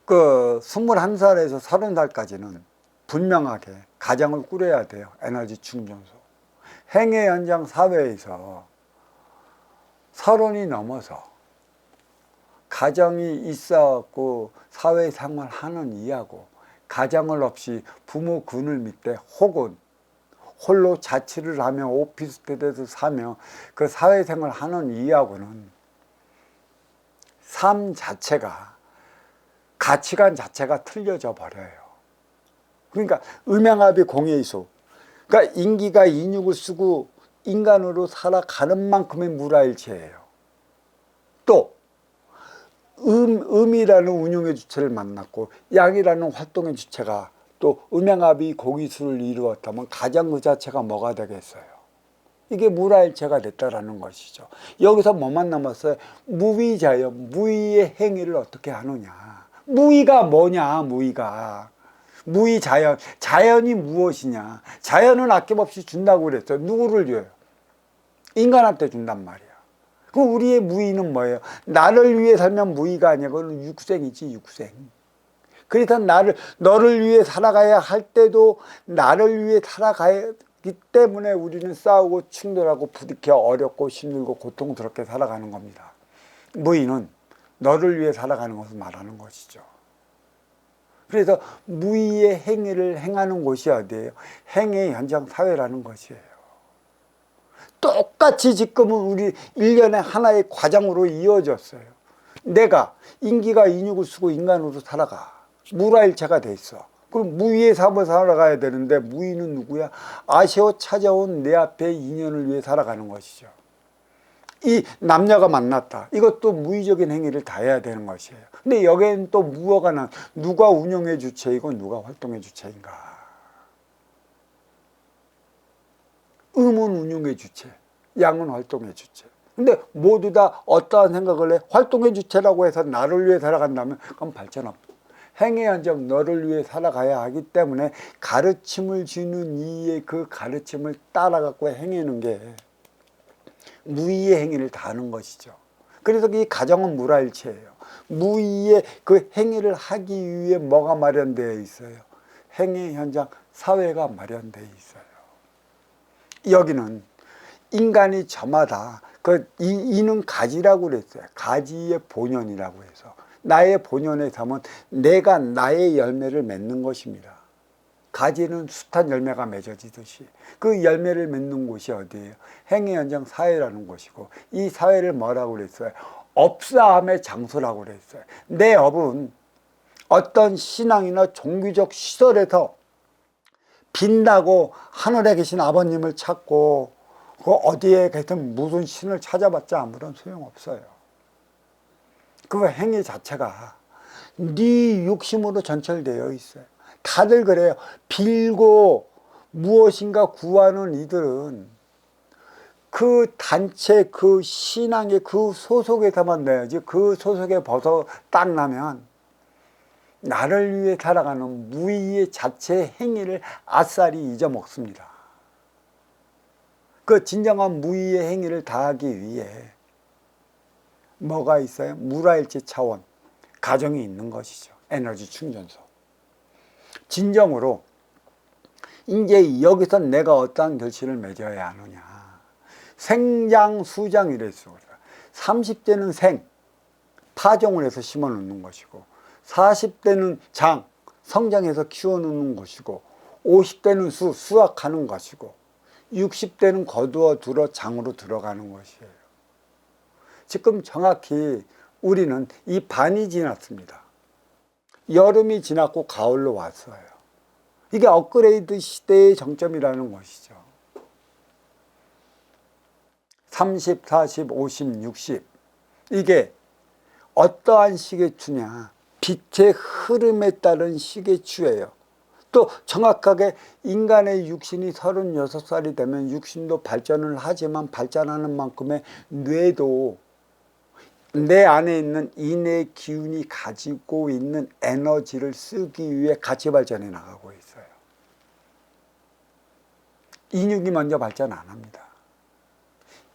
그 21살에서 30살까지는 분명하게 가정을 꾸려야 돼요. 에너지 충전소. 행해 현장 사회에서 30이 넘어서 가정이 있어갖고 사회생활 하는 이하고 가정을 없이 부모 그늘 밑에 혹은 홀로 자취를 하며 오피스텔에서 사며 그 사회생활 하는 이하고는 삶 자체가, 가치관 자체가 틀려져 버려요. 그러니까 음양합이 공예이수, 그러니까 인기가 인육을 쓰고 인간으로 살아가는 만큼의 무라일체예요. 또 음이라는 운용의 주체를 만났고 양이라는 활동의 주체가 또 음양합이 공이수를 이루었다면 가장 그 자체가 뭐가 되겠어요? 이게 무라일체가 됐다라는 것이죠. 여기서 뭐만 남았어요? 무위자연, 무위의 행위를 어떻게 하느냐. 무위가 뭐냐, 무위가. 무위자연, 자연이 무엇이냐. 자연은 아낌없이 준다고 그랬어요. 누구를 줘요? 인간한테 준단 말이야. 그럼 우리의 무위는 뭐예요? 나를 위해 살면 무위가 아니야. 그건 육생이지, 육생. 그래서 너를 위해 살아가야 할 때도 나를 위해 살아가기 때문에 우리는 싸우고 충돌하고 부딪혀 어렵고 힘들고 고통스럽게 살아가는 겁니다. 무위는 너를 위해 살아가는 것을 말하는 것이죠. 그래서 무위의 행위를 행하는 곳이 어디예요? 행위 현장 사회라는 것이에요. 똑같이 지금은 우리 일련의 하나의 과정으로 이어졌어요. 내가 인기가 인육을 쓰고 인간으로 살아가. 무라일체가 돼 있어. 그럼 무위의 삶을 살아가야 되는데 무위는 누구야? 아쉬워 찾아온 내 앞에 인연을 위해 살아가는 것이죠. 이 남녀가 만났다. 이것도 무의적인 행위를 다 해야 되는 것이에요. 근데 여기에는 또 무어가 누가 운영의 주체이고 누가 활동의 주체인가? 음은 운용의 주체, 양은 활동의 주체. 근데 모두 다 어떠한 생각을 해? 활동의 주체라고 해서 나를 위해 살아간다면 그건 발전 없다. 행의 현장 너를 위해 살아가야 하기 때문에 가르침을 주는 이의 그 가르침을 따라갖고 행하는 게 무의의 행위를 다 하는 것이죠. 그래서 이 가정은 무라일체예요. 무의의 그 행위를 하기 위해 뭐가 마련되어 있어요? 행의 현장 사회가 마련되어 있어요. 여기는 인간이 저마다 이는 가지라고 그랬어요. 가지의 본연이라고 해서 나의 본연에 담은 내가 나의 열매를 맺는 것입니다. 가지는 숱한 열매가 맺어지듯이 그 열매를 맺는 곳이 어디예요? 행의 현장 사회라는 곳이고 이 사회를 뭐라고 그랬어요? 업사함의 장소라고 그랬어요. 내 업은 어떤 신앙이나 종교적 시설에서 빛나고 하늘에 계신 아버님을 찾고 그 어디에 계신 무슨 신을 찾아봤자 아무런 소용없어요. 그 행위 자체가 네 욕심으로 전철되어 있어요. 다들 그래요. 빌고 무엇인가 구하는 이들은 그 단체, 그 신앙의 그 소속에서만 내야지 그 소속에 벗어 딱 나면 나를 위해 살아가는 무의의 자체의 행위를 아싸리 잊어먹습니다. 그 진정한 무의의 행위를 다하기 위해 뭐가 있어요? 무라일체 차원, 가정이 있는 것이죠. 에너지 충전소. 진정으로 이제 여기서 내가 어떠한 결실을 맺어야 하느냐. 생장, 수장 이랬어. 30대는 생, 파종을 해서 심어 놓는 것이고 40대는 장, 성장해서 키워 놓는 것이고 50대는 수확하는 것이고 60대는 거두어 들어 장으로 들어가는 것이에요. 지금 정확히 우리는 이 반이 지났습니다. 여름이 지났고 가을로 왔어요. 이게 업그레이드 시대의 정점이라는 것이죠. 30, 40, 50, 60 이게 어떠한 시계추냐? 빛의 흐름에 따른 시계추예요. 또 정확하게 인간의 육신이 36살이 되면 육신도 발전을 하지만 발전하는 만큼의 뇌도 내 안에 있는 인의 기운이 가지고 있는 에너지를 쓰기 위해 같이 발전해 나가고 있어요. 인육이 먼저 발전 안 합니다.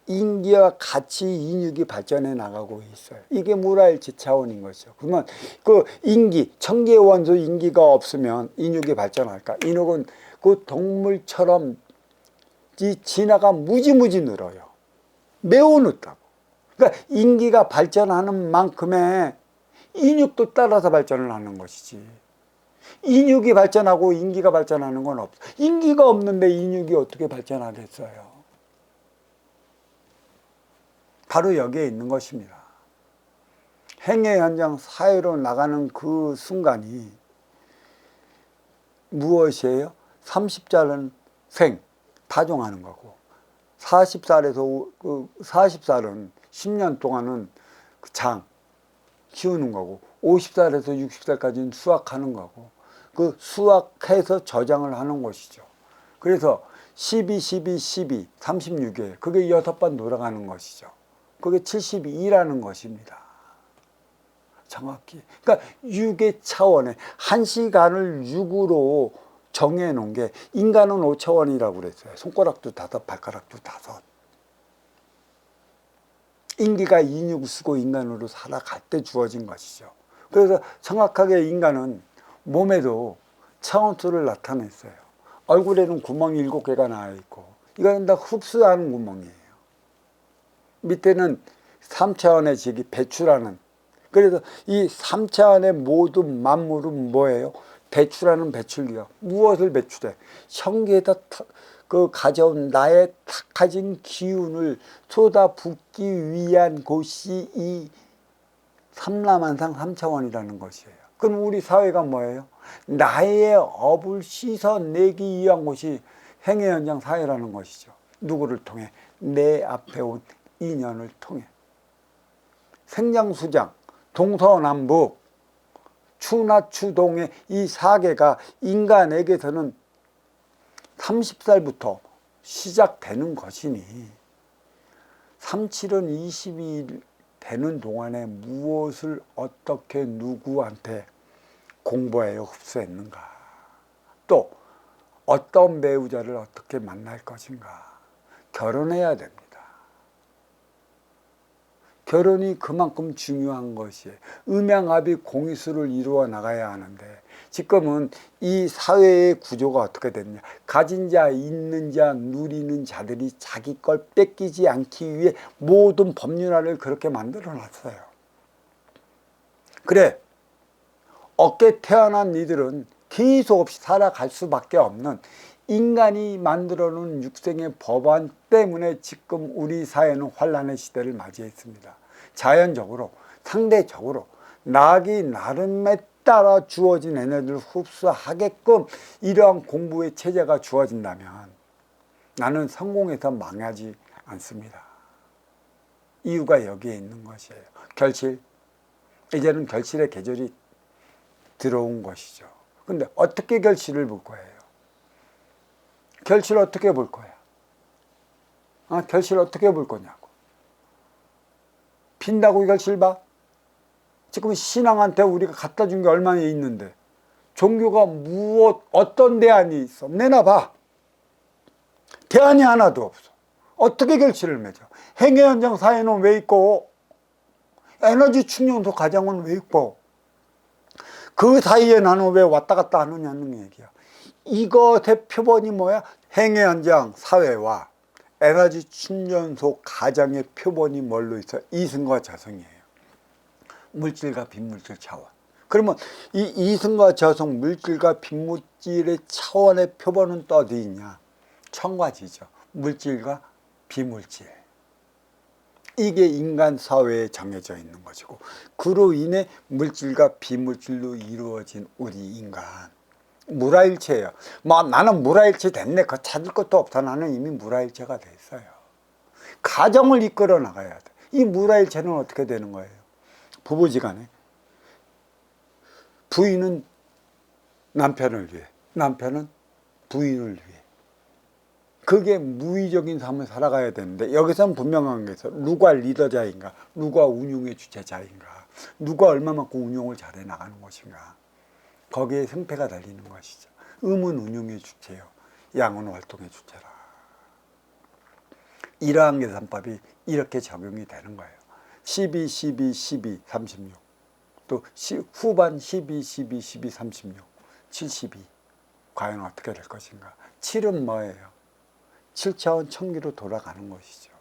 인기와 같이 인육이 발전해 나가고 있어요. 이게 물화일체 차원인 거죠. 그러면 그 인기, 청기의 원소 인기가 없으면 인육이 발전할까? 인육은 그 동물처럼 이 진화가 무지무지 늘어요. 매우 늦다고. 그러니까 인기가 발전하는 만큼의 인육도 따라서 발전을 하는 것이지. 인육이 발전하고 인기가 발전하는 건 없어. 인기가 없는데 인육이 어떻게 발전하겠어요? 바로 여기에 있는 것입니다. 행해 현장 사회로 나가는 그 순간이 무엇이에요? 30살은 생, 파종하는 거고, 40살에서 40살은 10년 동안은 그 장 키우는 거고, 50살에서 60살까지는 수확하는 거고, 그 수확해서 저장을 하는 것이죠. 그래서 12, 12, 12, 36일, 그게 6번 돌아가는 것이죠. 그게 72라는 것입니다. 정확히. 그러니까 6의 차원에 1시간을 6으로 정해놓은 게 인간은 5차원이라고 그랬어요. 손가락도 5, 발가락도 5. 인기가 인육을 쓰고 인간으로 살아갈 때 주어진 것이죠. 그래서 정확하게 인간은 몸에도 차원수를 나타냈어요. 얼굴에는 구멍이 7개가 나와 있고, 이거는 다 흡수하는 구멍이에요. 밑에는 3차원의 직이 배출하는. 그래서 이 3차원의 모든 만물은 뭐예요? 배출하는 배출기가. 무엇을 배출해? 형기에다 그 가져온 나의 탁해진 기운을 쏟아붓기 위한 곳이 이 삼라만상 3차원이라는 것이에요. 그럼 우리 사회가 뭐예요? 나의 업을 씻어내기 위한 곳이 행해 현장 사회라는 것이죠. 누구를 통해? 내 앞에 온 인연을 통해. 생장수장, 동서남북, 추나추동의 이 4개가 인간에게서는 30살부터 시작되는 것이니 37은 22일 되는 동안에 무엇을 어떻게 누구한테 공부하여 흡수했는가, 또 어떤 배우자를 어떻게 만날 것인가. 결혼해야 됩니다. 결혼이 그만큼 중요한 것이에요. 음양합의 공의수를 이루어 나가야 하는데 지금은 이 사회의 구조가 어떻게 됐냐. 가진 자, 있는 자, 누리는 자들이 자기 걸 뺏기지 않기 위해 모든 법률화를 그렇게 만들어 놨어요. 그래, 어깨 태어난 이들은 계속 없이 살아갈 수밖에 없는 인간이 만들어 놓은 육생의 법안 때문에 지금 우리 사회는 환란의 시대를 맞이했습니다. 자연적으로, 상대적으로 낙이 나름에 따라 주어진 에너지를 흡수하게끔 이러한 공부의 체제가 주어진다면 나는 성공해서 망하지 않습니다. 이유가 여기에 있는 것이에요. 결실. 이제는 결실의 계절이 들어온 것이죠. 근데 어떻게 결실을 볼 거예요? 결실을 어떻게 볼 거야? 결실을 어떻게 볼 거냐고. 빈다고 결실 봐? 지금 신앙한테 우리가 갖다 준 게 얼마나 있는데 종교가 어떤 대안이 있어? 내놔봐. 대안이 하나도 없어. 어떻게 결실을 맺어? 행해 현장 사회는 왜 있고, 에너지 충전소 과정은 왜 있고, 그 사이에 나는 왜 왔다 갔다 하느냐는 얘기야. 이것의 표본이 뭐야? 행해 현장 사회와 에너지 충전소 가정의 표본이 뭘로 있어? 이승과 저승이에요. 물질과 빈물질 차원. 그러면 이 이승과 저승, 물질과 빈물질의 차원의 표본은 또 어디 있냐? 청과지죠. 물질과 비물질. 이게 인간 사회에 정해져 있는 것이고, 그로 인해 물질과 비물질로 이루어진 우리 인간. 물화일체예요. 나는 물화일체 됐네. 그거 찾을 것도 없다. 나는 이미 물화일체가 됐어요. 가정을 이끌어 나가야 돼. 이 물화일체는 어떻게 되는 거예요? 부부지간에 부인은 남편을 위해, 남편은 부인을 위해. 그게 무의적인 삶을 살아가야 되는데 여기서는 분명한 게 있어. 누가 리더자인가, 누가 운용의 주체자인가, 누가 얼마만큼 운용을 잘해 나가는 것인가. 거기에 승패가 달리는 것이죠. 음은 운용의 주체요, 양은 활동의 주체라. 1항 계산법이 이렇게 적용이 되는 거예요. 12, 12, 12, 36. 또 후반 12, 12, 12, 36, 72. 과연 어떻게 될 것인가? 7은 뭐예요? 7차원 청기로 돌아가는 것이죠.